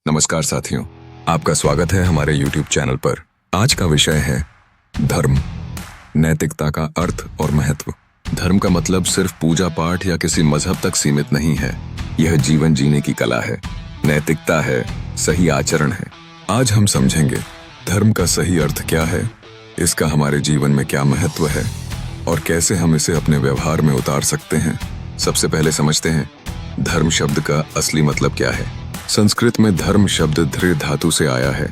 नमस्कार साथियों, आपका स्वागत है हमारे YouTube चैनल पर। आज का विषय है धर्म, नैतिकता का अर्थ और महत्व। धर्म का मतलब सिर्फ पूजा पाठ या किसी मजहब तक सीमित नहीं है। यह जीवन जीने की कला है, नैतिकता है, सही आचरण है। आज हम समझेंगे धर्म का सही अर्थ क्या है, इसका हमारे जीवन में क्या महत्व है और कैसे हम इसे अपने व्यवहार में उतार सकते हैं। सबसे पहले समझते हैं धर्म शब्द का असली मतलब क्या है। संस्कृत में धर्म शब्द धृ धातु से आया है,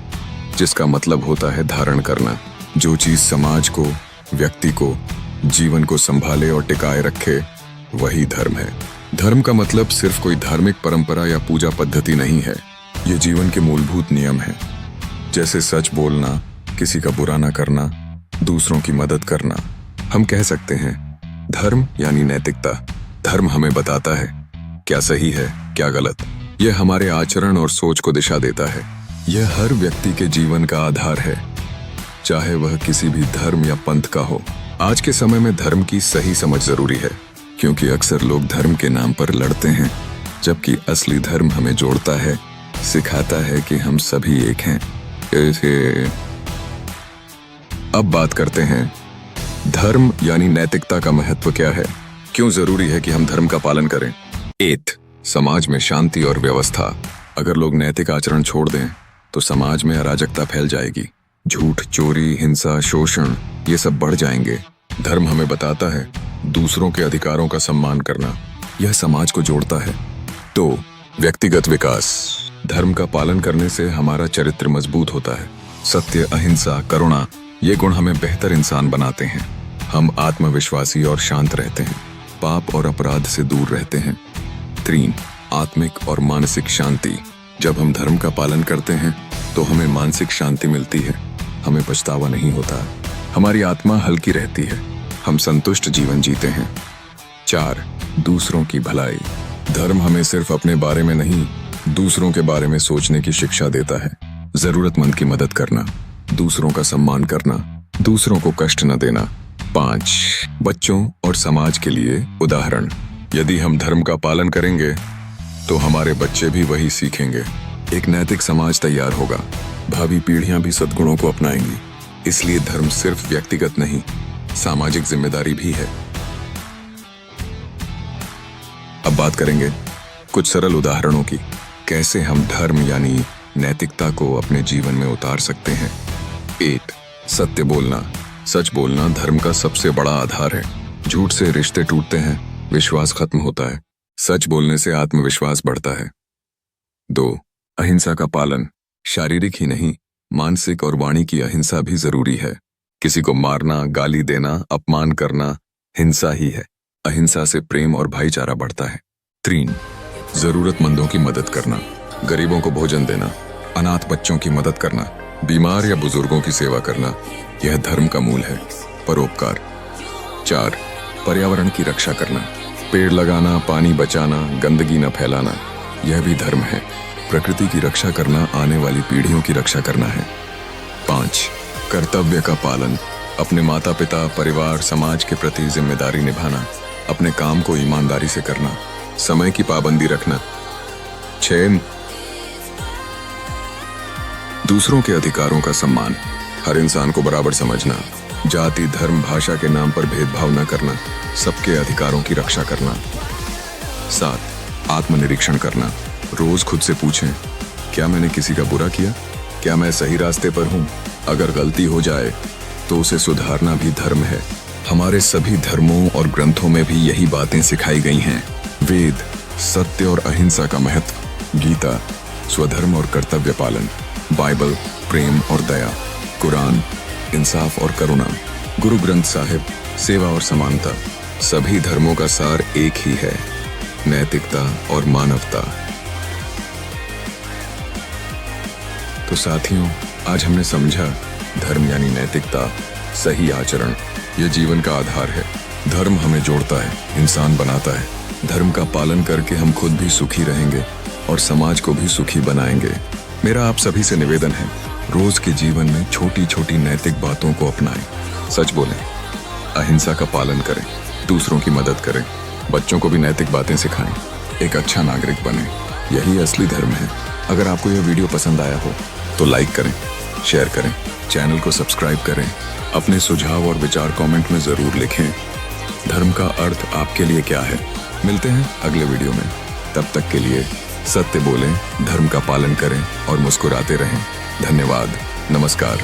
जिसका मतलब होता है धारण करना। जो चीज समाज को, व्यक्ति को, जीवन को संभाले और टिकाए रखे, वही धर्म है। धर्म का मतलब सिर्फ कोई धार्मिक परंपरा या पूजा पद्धति नहीं है। ये जीवन के मूलभूत नियम है, जैसे सच बोलना, किसी का बुरा ना करना, दूसरों की मदद करना। हम कह सकते हैं धर्म यानी नैतिकता। धर्म हमें बताता है क्या सही है, क्या गलत। यह हमारे आचरण और सोच को दिशा देता है। यह हर व्यक्ति के जीवन का आधार है, चाहे वह किसी भी धर्म या पंथ का हो। आज के समय में धर्म की सही समझ जरूरी है, क्योंकि अक्सर लोग धर्म के नाम पर लड़ते हैं, जबकि असली धर्म हमें जोड़ता है, सिखाता है कि हम सभी एक हैं। अब बात करते हैं धर्म यानी नैतिकता का महत्व क्या है, क्यों जरूरी है कि हम धर्म का पालन करें। 8. समाज में शांति और व्यवस्था। अगर लोग नैतिक आचरण छोड़ दें तो समाज में अराजकता फैल जाएगी। झूठ, चोरी, हिंसा, शोषण, ये सब बढ़ जाएंगे। धर्म हमें बताता है दूसरों के अधिकारों का सम्मान करना। यह समाज को जोड़ता है। तो व्यक्तिगत विकास। धर्म का पालन करने से हमारा चरित्र मजबूत होता है। सत्य, अहिंसा, करुणा, ये गुण हमें बेहतर इंसान बनाते हैं। हम आत्मविश्वासी और शांत रहते हैं, पाप और अपराध से दूर रहते हैं। 3. आत्मिक और मानसिक शांति। जब हम धर्म का पालन करते हैं तो हमें मानसिक शांति मिलती है। हमें पछतावा नहीं होता, हमारी आत्मा हल्की रहती है, हम संतुष्ट जीवन जीते हैं। 4. दूसरों की भलाई। धर्म हमें सिर्फ अपने बारे में नहीं, दूसरों के बारे में सोचने की शिक्षा देता है। जरूरतमंद की मदद करना, दूसरों का सम्मान करना, दूसरों को कष्ट न देना। 5. बच्चों और समाज के लिए उदाहरण। यदि हम धर्म का पालन करेंगे तो हमारे बच्चे भी वही सीखेंगे। एक नैतिक समाज तैयार होगा, भावी पीढ़ियां भी सद्गुणों को अपनाएंगी। इसलिए धर्म सिर्फ व्यक्तिगत नहीं, सामाजिक जिम्मेदारी भी है। अब बात करेंगे कुछ सरल उदाहरणों की, कैसे हम धर्म यानी नैतिकता को अपने जीवन में उतार सकते हैं। 8. सत्य बोलना। सच बोलना धर्म का सबसे बड़ा आधार है। झूठ से रिश्ते टूटते हैं, विश्वास खत्म होता है। सच बोलने से आत्मविश्वास बढ़ता है। 2. अहिंसा का पालन। शारीरिक ही नहीं, मानसिक और वाणी की अहिंसा भी जरूरी है। किसी को मारना, गाली देना, अपमान करना हिंसा ही है। अहिंसा से प्रेम और भाईचारा बढ़ता है। 3. जरूरतमंदों की मदद करना। गरीबों को भोजन देना, अनाथ बच्चों की मदद करना, बीमार या बुजुर्गों की सेवा करना, यह धर्म का मूल है। परोपकार। 4. पर्यावरण की रक्षा करना। पेड़ लगाना, पानी बचाना, गंदगी न फैलाना, यह भी धर्म है। प्रकृति की रक्षा करना आने वाली पीढ़ियों की रक्षा करना है। 5. कर्तव्य का पालन। अपने माता पिता, परिवार, समाज के प्रति जिम्मेदारी निभाना, अपने काम को ईमानदारी से करना, समय की पाबंदी रखना। 6. दूसरों के अधिकारों का सम्मान। हर इंसान को बराबर समझना, जाति, धर्म, भाषा के नाम पर भेदभाव न करना, सबके अधिकारों की रक्षा करना। 7. आत्मनिरीक्षण करना। रोज खुद से पूछें, क्या मैंने किसी का बुरा किया? क्या मैं सही रास्ते पर हूँ? अगर गलती हो जाए तो उसे सुधारना भी धर्म है। हमारे सभी धर्मों और ग्रंथों में भी यही बातें सिखाई गई हैं। वेद, सत्य और अहिंसा का महत्व। गीता, स्वधर्म और कर्तव्य पालन। बाइबल, प्रेम और दया। कुरान, इंसाफ और करुणा। गुरु ग्रंथ साहिब, सेवा और समानता। सभी धर्मों का सार एक ही है, नैतिकता और मानवता। तो साथियों, आज हमने समझा धर्म यानी नैतिकता, सही आचरण, यह जीवन का आधार है। धर्म हमें जोड़ता है, इंसान बनाता है। धर्म का पालन करके हम खुद भी सुखी रहेंगे और समाज को भी सुखी बनाएंगे। मेरा आप सभी से निवेदन है, रोज के जीवन में छोटी छोटी नैतिक बातों को अपनाएं। सच बोलें, अहिंसा का पालन करें, दूसरों की मदद करें, बच्चों को भी नैतिक बातें सिखाएं, एक अच्छा नागरिक बने। यही असली धर्म है। अगर आपको यह वीडियो पसंद आया हो तो लाइक करें, शेयर करें, चैनल को सब्सक्राइब करें। अपने सुझाव और विचार कमेंट में जरूर लिखें। धर्म का अर्थ आपके लिए क्या है? मिलते हैं अगले वीडियो में। तब तक के लिए सत्य बोलें, धर्म का पालन करें और मुस्कुराते रहें। धन्यवाद। नमस्कार।